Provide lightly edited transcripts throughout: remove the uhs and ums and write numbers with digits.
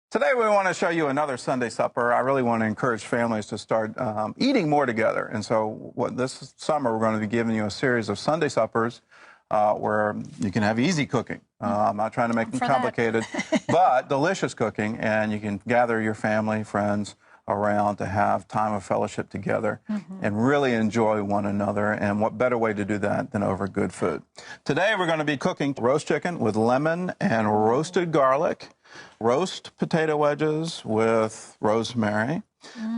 Today we want to show you another Sunday supper. I really want to encourage families to start eating more together. And so this summer we're going to be giving you a series of Sunday suppers where you can have easy cooking. I'm not trying to make them complicated, but delicious cooking. And you can gather your family, friends around to have time of fellowship together and really enjoy one another. And what better way to do that than over good food? Today we're going to be cooking roast chicken with lemon and roasted garlic, roast potato wedges with rosemary,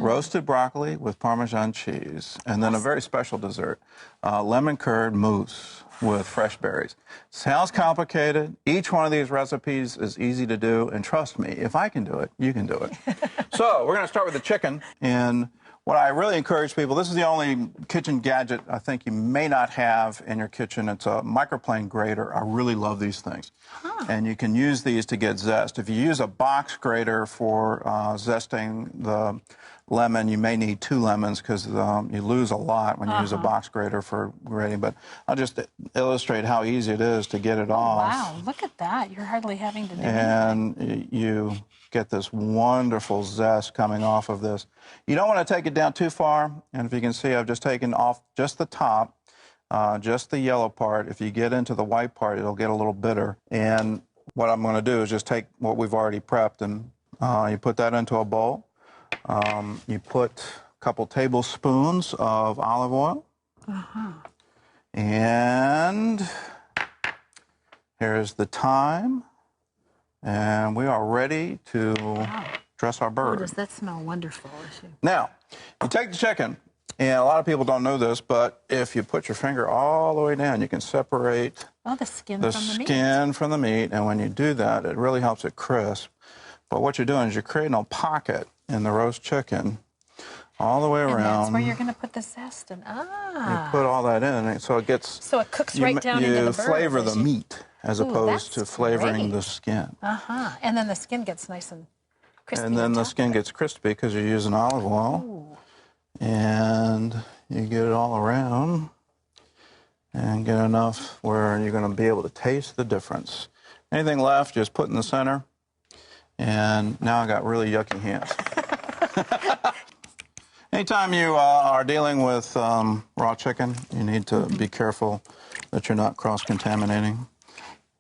roasted broccoli with Parmesan cheese, and then a very special dessert, lemon curd mousse with fresh berries. Sounds complicated. Each one of these recipes is easy to do, and trust me, if I can do it, you can do it. So we're going to start with the chicken, and what I really encourage people, this is the only kitchen gadget I think you may not have in your kitchen. It's a microplane grater. I really love these things. And you can use these to get zest. If you use a box grater for zesting the lemon, you may need 2 lemons because you lose a lot when you use a box grater for grating. But I'll just illustrate how easy it is to get it off. Wow, look at that. You're hardly having to do anything. And you get this wonderful zest coming off of this. You don't want to take it down too far. And if you can see, I've just taken off just the top, just the yellow part. If you get into the white part, it'll get a little bitter. And what I'm going to do is just take what we've already prepped and you put that into a bowl. You put a couple tablespoons of olive oil. And here's the thyme. And we are ready to dress our bird. Oh, does that smell wonderful? Now, you take the chicken, and a lot of people don't know this, but if you put your finger all the way down, you can separate the skin from the meat. And when you do that, it really helps it crisp. But what you're doing is you're creating a pocket in the roast chicken all the way around. And that's where you're going to put the zest in. You put all that in, so it gets... So it cooks right down into the bird. You flavor the meat as opposed to flavoring the skin. And then the skin gets nice and crispy. And then the skin gets crispy because you're using olive oil. And you get it all around and get enough where you're going to be able to taste the difference. Anything left, just put in the center. And now I got really yucky hands. Anytime you are dealing with raw chicken, you need to be careful that you're not cross-contaminating.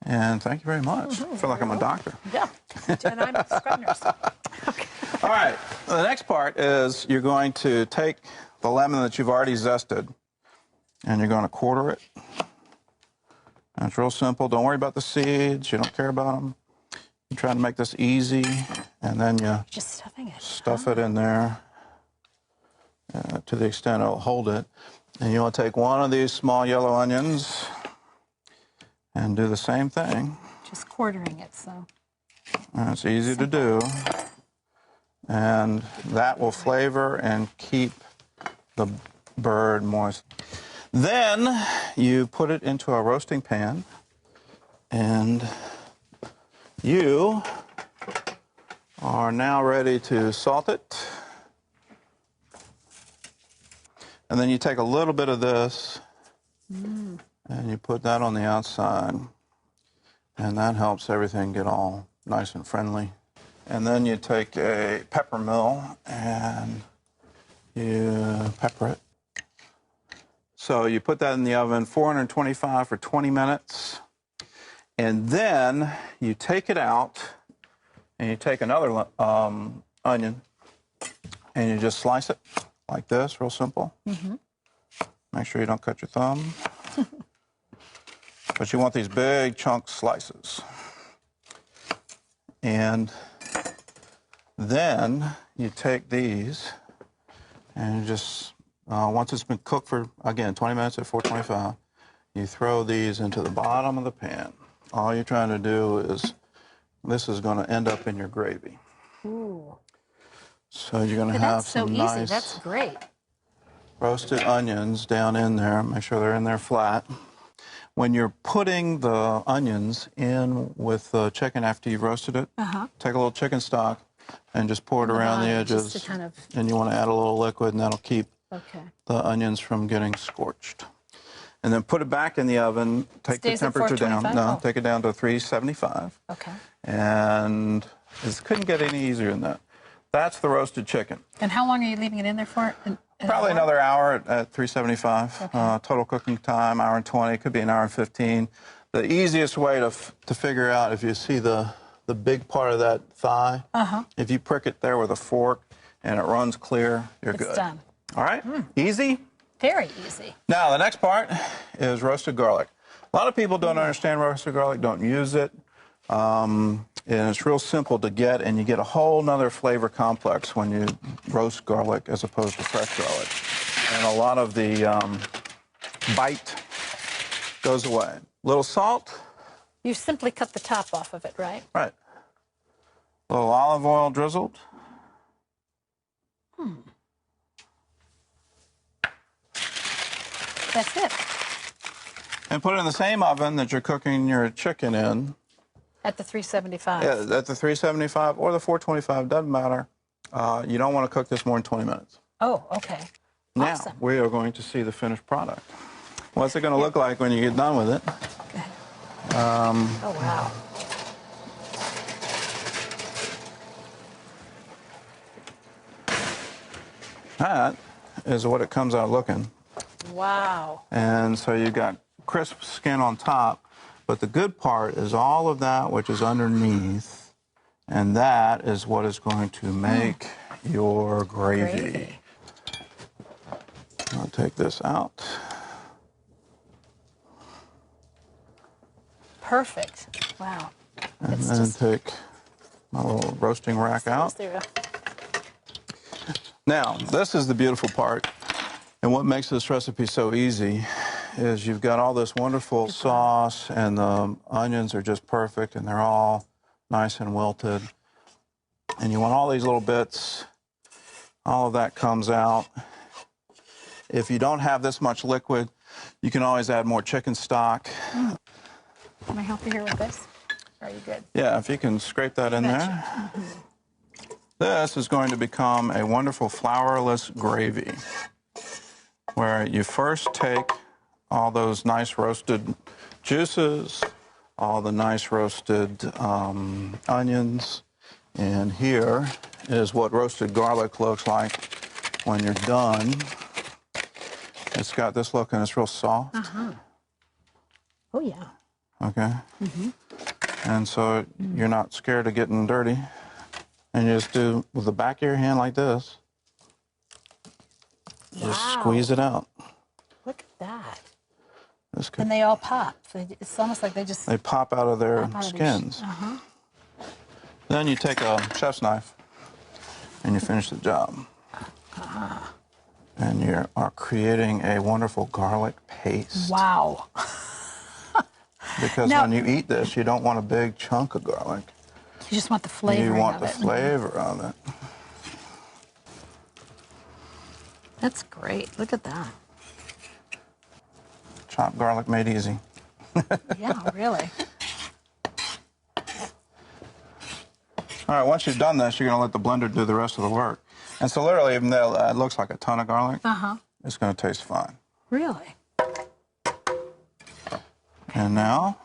And thank you very much. I feel like I'm a doctor. Yeah, and I'm a scrub nurse. All right, the next part is you're going to take the lemon that you've already zested, and you're going to quarter it. And it's real simple. Don't worry about the seeds. You don't care about them. You try to make this easy, and then you just stuff it in there to the extent it'll hold it. And you want to take one of these small yellow onions and do the same thing. Just quartering it, so. And it's easy to do. And that will flavor and keep the bird moist. Then you put it into a roasting pan, and you are now ready to salt it. And then you take a little bit of this and you put that on the outside. And that helps everything get all nice and friendly. And then you take a pepper mill and you pepper it. So you put that in the oven, 425 for 20 minutes. And then you take it out and you take another onion and you just slice it like this, real simple. Make sure you don't cut your thumb. But you want these big chunk slices. And then you take these and you just, once it's been cooked for, again, 20 minutes at 425, you throw these into the bottom of the pan. All you're trying to do is, this is going to end up in your gravy. So you're going to have some nice, that's great, roasted onions down in there. Make sure they're in there flat. When you're putting the onions in with the chicken after you've roasted it, take a little chicken stock and just pour it around the edges. Just to kind of... And you want to add a little liquid, and that'll keep the onions from getting scorched. And then put it back in the oven. Take the temperature down. No, take it down to 375. Okay. And It couldn't get any easier than that. That's the roasted chicken. And how long are you leaving it in there for? Probably another hour at 375. Okay. Total cooking time, hour and 20. It could be an hour and 15. The easiest way to figure out, if you see the big part of that thigh, if you prick it there with a fork and it runs clear, you're good. It's done. All right? Easy? Very easy. Now, the next part is roasted garlic. A lot of people don't understand roasted garlic, don't use it. And it's real simple to get, and you get a whole nother flavor complex when you roast garlic as opposed to fresh garlic. And a lot of the bite goes away. Little salt. You simply cut the top off of it, right? Right. A little olive oil drizzled. That's it. And put it in the same oven that you're cooking your chicken in. At the 375. Yeah, at the 375 or the 425, doesn't matter. You don't want to cook this more than 20 minutes. Oh, okay. Now, Awesome. we are going to see the finished product. What's it going to look like when you get done with it? Oh, wow. That is what it comes out looking. Wow. And so you've got crisp skin on top, but the good part is all of that which is underneath, and that is what is going to make your gravy. I'll take this out. Perfect. Wow. And It's then just- take my little roasting rack out. There. Now, this is the beautiful part, and what makes this recipe so easy is you've got all this wonderful sauce, and the onions are just perfect, and they're all nice and wilted. And you want all these little bits, all of that comes out. If you don't have this much liquid, you can always add more chicken stock. Can I help you here with this? Are you good? Yeah, if you can scrape that in there. This is going to become a wonderful flourless gravy, where you first take all those nice roasted juices, all the nice roasted onions, and here is what roasted garlic looks like when you're done. It's got this look, and it's real soft. Oh, yeah. Okay? And so you're not scared of getting dirty. And you just do with the back of your hand like this. Just Wow. squeeze it out. Look at that. This could, And they all pop. It's almost like they just they pop out of their pop out of skins. these- Then you take a chef's knife and you finish the job. And you are creating a wonderful garlic paste. Wow. Because Now- when you eat this, you don't want a big chunk of garlic. You just want the flavor You want of the it. flavor of it. That's great. Look at that. Chopped garlic made easy. Yeah, really. All right, once you've done this, you're going to let the blender do the rest of the work. And so literally, even though it looks like a ton of garlic, it's going to taste fine. Really. And now,